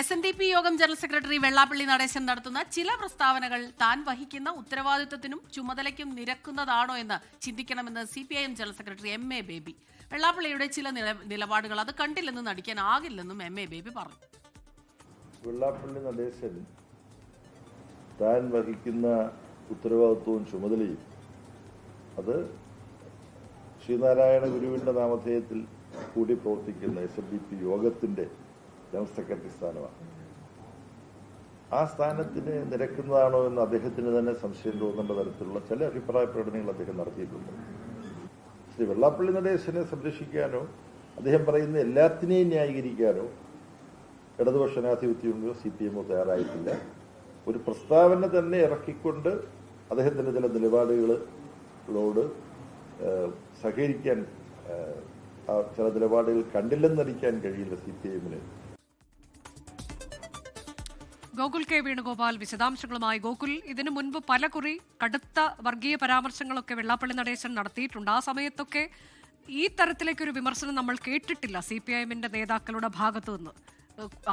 SNDP യോഗം general secretary Vellappally Natesan നടത്തുന്ന ചില പ്രസ്താവനകൾ താൻ വഹിക്കുന്ന ഉത്തരവാദിത്വത്തിനും ചുമതലയ്ക്കും നിരക്കുന്നതാണോ എന്ന് ചിന്തിക്കണമെന്ന് CPIM general secretary MA Baby. വെള്ളാപ്പള്ളിയുടെ ചില നിലപാടുകൾ അത് കണ്ടില്ലെന്ന് നടിക്കാനാകില്ലെന്നും MA ബേബി പറഞ്ഞു. വെള്ളാപ്പള്ളി നടേശൻ താൻ വഹിക്കുന്ന ഉത്തരവാദിത്വവും ചുമതലയും അത് ശ്രീനാരായണ ഗുരുവിന്റെ നാമധേയത്തിൽ കൂടി പ്രവർത്തിക്കുന്ന SNDP യോഗത്തിന്റെ ജനറൽ സെക്രട്ടറി സ്ഥാനമാണ്. ആ സ്ഥാനത്തിന് നിരക്കുന്നതാണോ എന്ന് അദ്ദേഹത്തിന് തന്നെ സംശയം തോന്നേണ്ട തരത്തിലുള്ള ചില അഭിപ്രായ പ്രകടനങ്ങൾ അദ്ദേഹം നടത്തിയിട്ടുണ്ട്. ശ്രീ വെള്ളാപ്പള്ളി നടേശനെ സംരക്ഷിക്കാനോ അദ്ദേഹം പറയുന്ന എല്ലാത്തിനെയും ന്യായീകരിക്കാനോ ഇടതുപക്ഷ ജനാധിപത്യമോ CPM തയ്യാറായിട്ടില്ല. ഒരു പ്രസ്താവന തന്നെ ഇറക്കിക്കൊണ്ട് അദ്ദേഹത്തിന്റെ ചില നിലപാടുകളോട് സഹകരിക്കാൻ ചില നിലപാടുകൾ കണ്ടില്ലെന്നടിക്കാൻ കഴിയില്ല CPIM-ന്. ഗോകുൽ K. വേണുഗോപാൽ വിശദാംശങ്ങളുമായി. ഗോകുൽ, ഇതിനു മുൻപ് പലകുറി കടുത്ത വർഗീയ പരാമർശങ്ങളൊക്കെ വെള്ളാപ്പള്ളി നടേശൻ നടത്തിയിട്ടുണ്ട്. ആ സമയത്തൊക്കെ ഈ തരത്തിലേക്കൊരു വിമർശനം നമ്മൾ കേട്ടിട്ടില്ല CPIM-ന്റെ നേതാക്കളുടെ ഭാഗത്തു നിന്ന്.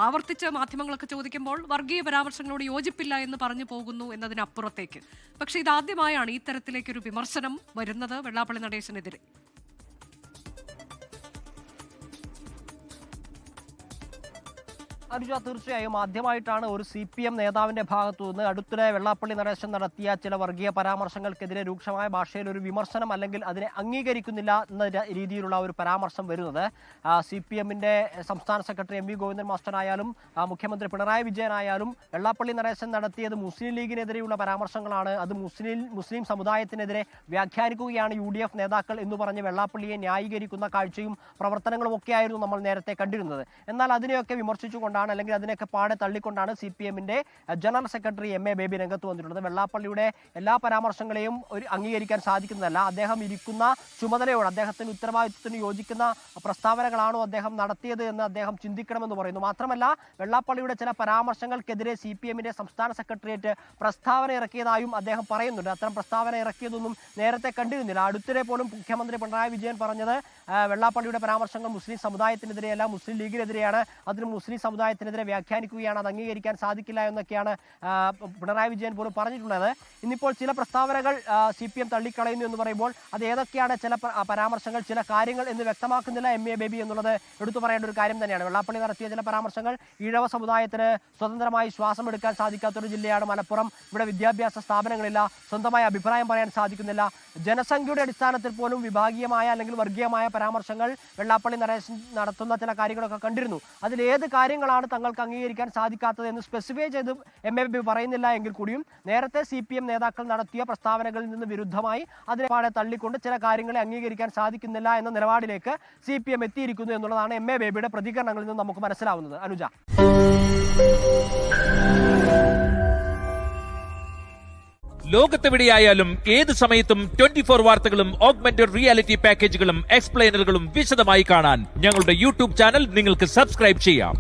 ആവർത്തിച്ച് മാധ്യമങ്ങളൊക്കെ ചോദിക്കുമ്പോൾ വർഗീയ പരാമർശങ്ങളോട് യോജിപ്പില്ല എന്ന് പറഞ്ഞു പോകുന്നു എന്നതിനപ്പുറത്തേക്ക്. പക്ഷേ ഇതാദ്യമായാണ് ഈ തരത്തിലേക്കൊരു വിമർശനം വരുന്നത് വെള്ളാപ്പള്ളി നടേശനെതിരെ. അനുജ, തീർച്ചയായും ആദ്യമായിട്ടാണ് ഒരു CPM നേതാവിന്റെ ഭാഗത്തു നിന്ന് അടുത്തിടെ വെള്ളാപ്പള്ളി നടേശൻ നടത്തിയ ചില വർഗീയ പരാമർശങ്ങൾക്കെതിരെ രൂക്ഷമായ ഭാഷയിൽ ഒരു വിമർശനം അല്ലെങ്കിൽ അതിനെ അംഗീകരിക്കുന്നില്ല എന്ന രീതിയിലുള്ള ഒരു പരാമർശം വരുന്നത്. CPM-ന്റെ സംസ്ഥാന സെക്രട്ടറി MV ഗോവിന്ദൻ മാസ്റ്ററായാലും മുഖ്യമന്ത്രി പിണറായി വിജയനായാലും വെള്ളാപ്പള്ളി നടേശൻ നടത്തിയത് മുസ്ലിം ലീഗിനെതിരെയുള്ള പരാമർശങ്ങളാണ്. അത് മുസ്ലിം സമുദായത്തിനെതിരെ വ്യാഖ്യാനിക്കുകയാണ് UDF നേതാക്കൾ എന്ന് പറഞ്ഞ് വെള്ളാപ്പള്ളിയെ ന്യായീകരിക്കുന്ന കാഴ്ചയും പ്രവർത്തനങ്ങളും ഒക്കെയായിരുന്നു നമ്മൾ നേരത്തെ കണ്ടിരുന്നത്. എന്നാൽ അതിനെയൊക്കെ വിമർശിച്ചുകൊണ്ട് അല്ലെങ്കിൽ അതിനൊക്കെ പാടെ തള്ളിക്കൊണ്ടാണ് CPM-ന്റെ ജനറൽ സെക്രട്ടറി MA ബേബി രംഗത്ത് വന്നിട്ടുള്ളത്. വെള്ളാപ്പള്ളിയുടെ എല്ലാ പരാമർശങ്ങളെയും അംഗീകരിക്കാൻ സാധിക്കുന്നതല്ല. അദ്ദേഹം ഇരിക്കുന്ന ചുമതലയോട്, അദ്ദേഹത്തിന് ഉത്തരവാദിത്വത്തിന് യോജിക്കുന്ന പ്രസ്താവനകളാണോ അദ്ദേഹം നടത്തിയത് എന്ന് അദ്ദേഹം ചിന്തിക്കണമെന്ന് പറയുന്നു. മാത്രമല്ല, വെള്ളാപ്പള്ളിയുടെ ചില പരാമർശങ്ങൾക്കെതിരെ CPM-ന്റെ സംസ്ഥാന സെക്രട്ടേറിയറ്റ് പ്രസ്താവന ഇറക്കിയതായും അദ്ദേഹം പറയുന്നുണ്ട്. അത്തരം പ്രസ്താവന ഇറക്കിയതൊന്നും നേരത്തെ കണ്ടിരുന്നില്ല. അടുത്തിടെ പോലും മുഖ്യമന്ത്രി പിണറായി വിജയൻ പറഞ്ഞത് വെള്ളാപ്പള്ളിയുടെ പരാമർശങ്ങൾ മുസ്ലിം സമുദായത്തിനെതിരെയല്ല, മുസ്ലിം ലീഗിനെതിരെയാണ്, അതിന് മുസ്ലിം സമുദായത്തിനെതിരെ വ്യാഖ്യാനിക്കുകയാണ്, അത് അംഗീകരിക്കാൻ സാധിക്കില്ല എന്നൊക്കെയാണ് പിണറായി വിജയൻ പോലും പറഞ്ഞിട്ടുള്ളത്. ഇന്നിപ്പോൾ ചില പ്രസ്താവനകൾ CPM തള്ളിക്കളയുന്നു എന്ന് പറയുമ്പോൾ അത് ഏതൊക്കെയാണ് ചില പരാമർശങ്ങൾ, ചില കാര്യങ്ങൾ എന്ന് വ്യക്തമാക്കുന്നില്ല MA ബേബി എന്നുള്ളത് എടുത്തു പറയേണ്ട ഒരു കാര്യം തന്നെയാണ്. വെള്ളാപ്പള്ളി നടത്തിയ ചില പരാമർശങ്ങൾ, ഈഴവ സമുദായത്തിന് സ്വതന്ത്രമായി ശ്വാസം എടുക്കാൻ സാധിക്കാത്തൊരു ജില്ലയാണ് മലപ്പുറം, ഇവിടെ വിദ്യാഭ്യാസ സ്ഥാപനങ്ങളില്ല, സ്വന്തമായ അഭിപ്രായം പറയാൻ സാധിക്കുന്നില്ല, ജനസംഖ്യയുടെ അടിസ്ഥാനത്തിൽ പോലും വിഭാഗീയമായ അല്ലെങ്കിൽ വർഗീയമായ പരാമർശങ്ങൾ വെള്ളാപ്പള്ളി നടേശൻ നടത്തുന്ന ചില കാര്യങ്ങളൊക്കെ കണ്ടിരുന്നു. അതിലേത് കാര്യങ്ങളാണ് തങ്ങൾക്ക് അംഗീകരിക്കാൻ സാധിക്കാത്തത് എന്ന് സ്പെസിഫൈ ചെയ്ത് MA ബേബി പറയുന്നില്ല എങ്കിൽ കൂടിയും നേരത്തെ CPM നേതാക്കൾ നടത്തിയ പ്രസ്താവനകളിൽ നിന്ന് വിരുദ്ധമായി അതിനെ പാടെ തള്ളിക്കൊണ്ട് ചില കാര്യങ്ങളെ അംഗീകരിക്കാൻ സാധിക്കുന്നില്ല എന്ന നിലപാടിലേക്ക് CPM എത്തിയിരിക്കുന്നു എന്നുള്ളതാണ് MA ബേബിയുടെ പ്രതികരണങ്ങളിൽ നിന്ന് നമുക്ക് മനസ്സിലാവുന്നത്. അനുജ, ലോകത്തെവിടെയായാലും ഏത് സമയത്തും 24 വാർത്തകളും ഓഗ്മെന്റഡ് റിയാലിറ്റി പാക്കേജുകളും എക്സ്പ്ലെയിനറുകളും വിശദമായി കാണാൻ ഞങ്ങളുടെ YouTube ചാനൽ നിങ്ങൾക്ക് സബ്സ്ക്രൈബ് ചെയ്യാം.